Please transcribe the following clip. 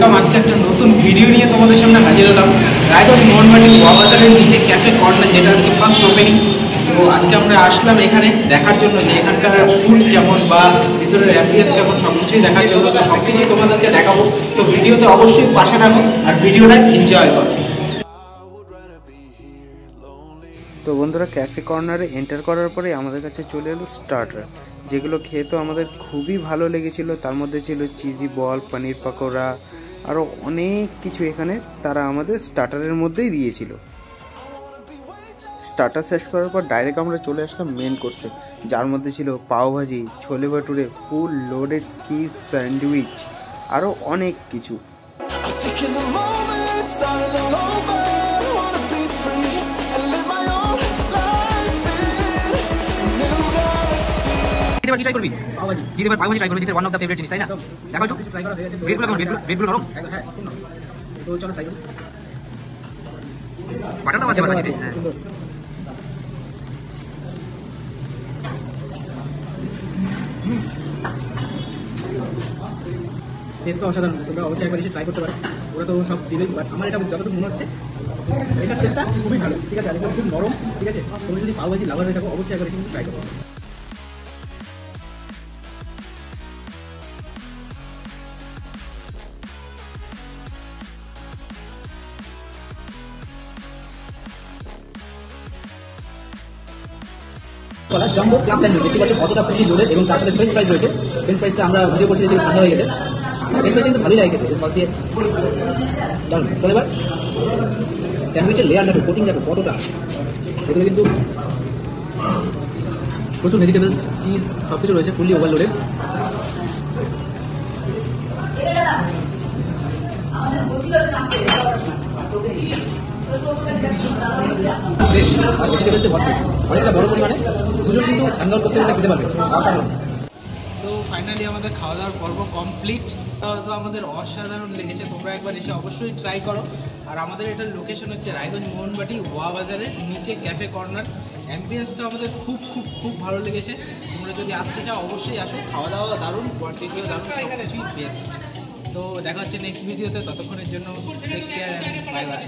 Welcome. আজকে একটা নতুন ভিডিও নিয়ে তোমাদের সামনে হাজির হলাম। রায়গঞ্জ মোহনবাটি ওয়াবাজারের নিচে ক্যাফে কর্নার, যেটা আজকে ফার্স্ট ওপেনিং। তো আজকে আমরা আসলাম এখানে দেখার জন্য যে এখানকার ফুড কেমন বা ভিতরের অ্যাম্বিয়েন্স কেমন, সব কিছুই দেখার জন্য। তো সব কিছুই তোমাদেরকে দেখাবো। তো ভিডিওতে অবশ্যই পাশে থাকো আর ভিডিওটা এনজয় করো। তো বন্ধুরা, ক্যাফে কর্নারে এন্টার করার পরে আমাদের কাছে চলে এলো স্টার্টার, যেগুলো খেয়ে তো আমাদের খুবই ভালো লেগেছিল। তার মধ্যে ছিল চিজি বল, পনির পাকোড়া, আরও অনেক কিছু এখানে তারা আমাদের স্টার্টারের মধ্যেই দিয়েছিল। স্টার্টার শেষ করার পর ডাইরেক্ট আমরা চলে আসলাম মেন কোর্সে, যার মধ্যে ছিল pavbhaji, chole bhature, full loaded cheese sandwich, আরও অনেক কিছু। কি ট্রাই করবি? পাওভাজি। জিতেবার পাওভাজি ট্রাই করবি, জিতের ওয়ান অফ দ্য ফেভারিট জিনিস, তাই না? দেখো একটু ট্রাই করা হয়ে গেছে। ব্রেডগুলো কেমন? ব্রেডগুলো নরম? হ্যাঁ, খুব নরম। তো চলো ট্রাই করি। বাটারটা আছে বাটার জিতে। হ্যাঁ, টেস্টটা অসাধারণ। তোমরা অবশ্যই একবার এসে ট্রাই করতে পারো। ওরা তো সব দিলেই, বাট আমার এটা যতটুকু মনে হচ্ছে এটার টেস্টটা খুবই ভালো। ঠিক আছে, একদম খুব নরম। ঠিক আছে, তুমি যদি পাওভাজি লাভার হয়ে থাকো অবশ্যই একবার এসে ট্রাই করো। জাম্বো ক্লাব স্যান্ডউইচ দেখতে পাচ্ছ কতটা ফুলি লোডেড, এবং তার সাথে ফ্রেঞ্চ ফ্রাইজ রয়েছে। ফ্রেঞ্চ ফ্রাইজটা আমরা ভিডিও করছি যেহেতু ঠান্ডা হয়ে গেছে। ফ্রেঞ্চ ফ্রাইজ কিন্তু ভালোই লাগে খেতে, সস দিয়ে দারুন। চলো এবার স্যান্ডউইচের লেয়ার দেখো, কোটিং দেখো কতটা। এগুলো কিন্তু প্রচুর ভেজিটেবলস, চিজ সব কিছু রয়েছে, ফুললি ওভারলোডেড। ফ্রেশ আর ভেজিটেবলসে ভরপুর, অনেকটা বড় পরিমাণে। দুজন কিন্তু হ্যাং আউট করতে গেলে খেতে পারবে, অসাধারণ। তো ফাইনালি আমাদের খাওয়া দাওয়ার পর্ব কমপ্লিট। তো আমাদের অসাধারণ লেগেছে, তোমরা একবার এসে অবশ্যই ট্রাই করো। আর আমাদের এটার লোকেশন হচ্ছে রায়গঞ্জ মোহনবাটি ওয়াবাজারের নিচে ক্যাফে কর্নার। অ্যাম্বিয়েন্সটা আমাদের খুব খুব খুব ভালো লেগেছে। তোমরা যদি আসতে চাও অবশ্যই আসো। খাওয়া দাওয়া দারুণ, কোয়ান্টিটিও দারুণ, সব কিছুই বেস্ট। তো দেখা হচ্ছে নেক্সট ভিডিওতে। ততক্ষণের জন্য take care and bye by.